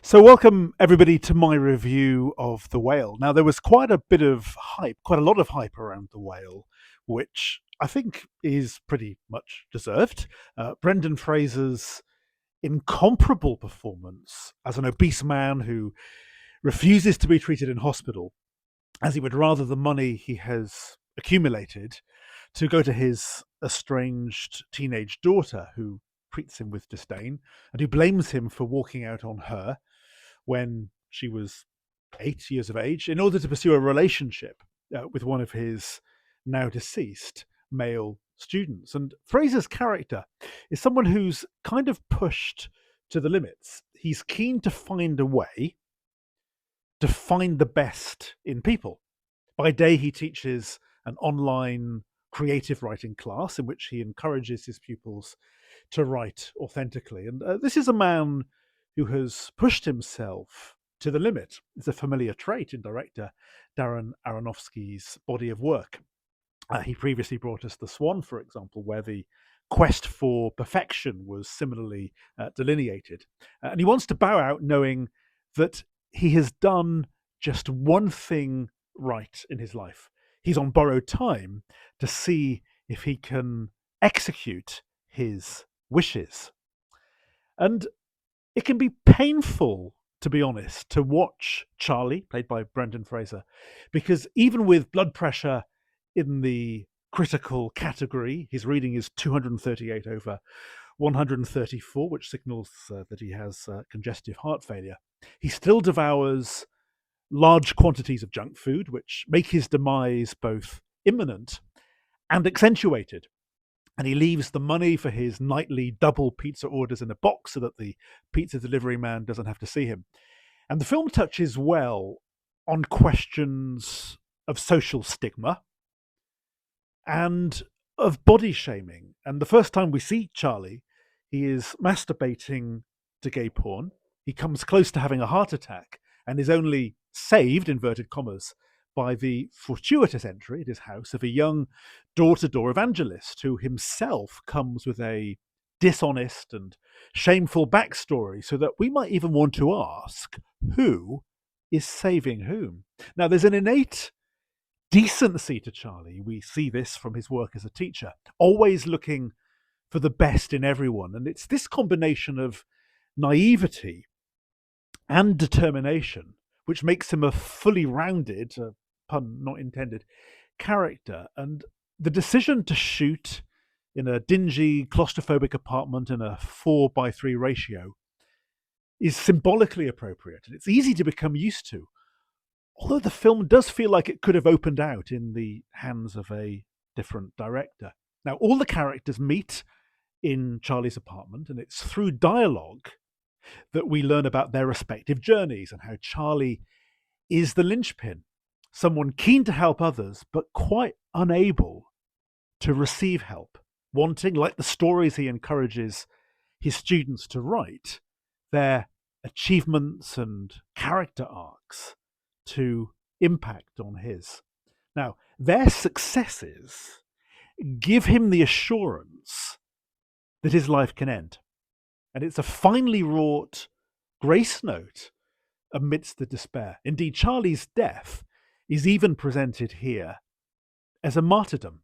So, welcome everybody to my review of The Whale. Now, there was quite a bit of hype, quite a lot of hype around The Whale, which I think is pretty much deserved. Brendan Fraser's incomparable performance as an obese man who refuses to be treated in hospital, as he would rather the money he has accumulated to go to his estranged teenage daughter, who treats him with disdain and who blames him for walking out on her when she was 8 years of age in order to pursue a relationship with one of his now deceased male students. And Fraser's character is someone who's kind of pushed to the limits. He's keen to find a way to find the best in people. By day, he teaches an online creative writing class in which he encourages his pupils to write authentically. And this is a man who has pushed himself to the limit. It's a familiar trait in director Darren Aronofsky's body of work. He previously brought us The Swan, for example, where the quest for perfection was similarly delineated. And he wants to bow out knowing that he has done just one thing right in his life. He's on borrowed time to see if he can execute his wishes. And it can be painful, to be honest, to watch Charlie, played by Brendan Fraser, because even with blood pressure in the critical category, his reading is 238 over 134, which signals that he has congestive heart failure. He still devours large quantities of junk food, which make his demise both imminent and accentuated. And he leaves the money for his nightly double pizza orders in a box so that the pizza delivery man doesn't have to see him. And the film touches well on questions of social stigma and of body shaming. And the first time we see Charlie, he is masturbating to gay porn. He comes close to having a heart attack and is only saved, inverted commas, by the fortuitous entry at his house of a young door-to-door evangelist who himself comes with a dishonest and shameful backstory, so that we might even want to ask, who is saving whom? Now, there's an innate decency to Charlie. We see this from his work as a teacher, always looking for the best in everyone. And it's this combination of naivety and determination which makes him a fully rounded, pun not intended, character. And the decision to shoot in a dingy, claustrophobic apartment in a 4:3 ratio is symbolically appropriate, and it's easy to become used to. Although the film does feel like it could have opened out in the hands of a different director. Now, all the characters meet in Charlie's apartment, and it's through dialogue that we learn about their respective journeys and how Charlie is the linchpin, someone keen to help others, but quite unable to receive help, wanting, like the stories he encourages his students to write, their achievements and character arcs to impact on his. Now, their successes give him the assurance that his life can end. And it's a finely wrought grace note amidst the despair. Indeed, Charlie's death is even presented here as a martyrdom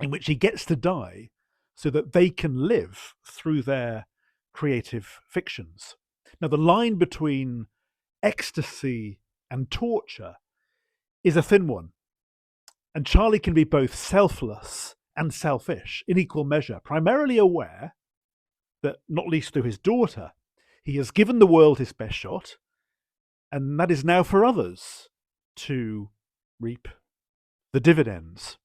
in which he gets to die so that they can live through their creative fictions. Now, the line between ecstasy and torture is a thin one. And Charlie can be both selfless and selfish in equal measure, primarily aware that, not least through his daughter, he has given the world his best shot, and that is now for others to reap the dividends.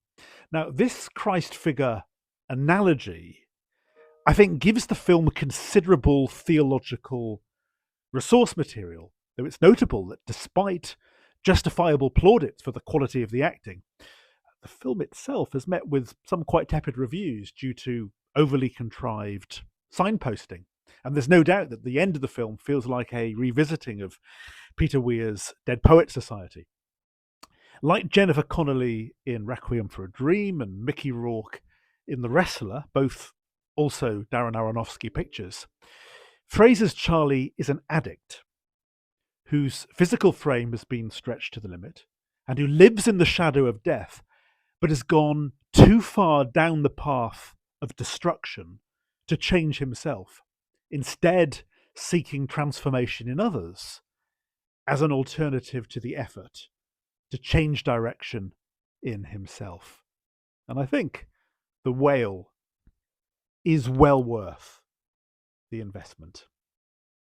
Now, this Christ figure analogy, I think, gives the film considerable theological resource material, though it's notable that despite justifiable plaudits for the quality of the acting, the film itself has met with some quite tepid reviews due to overly contrived signposting. And there's no doubt that the end of the film feels like a revisiting of Peter Weir's Dead Poets Society. Like Jennifer Connelly in Requiem for a Dream and Mickey Rourke in The Wrestler, both also Darren Aronofsky pictures, Fraser's Charlie is an addict whose physical frame has been stretched to the limit, and who lives in the shadow of death, but has gone too far down the path of destruction to change himself, instead seeking transformation in others as an alternative to the effort to change direction in himself. And I think the whale is well worth the investment.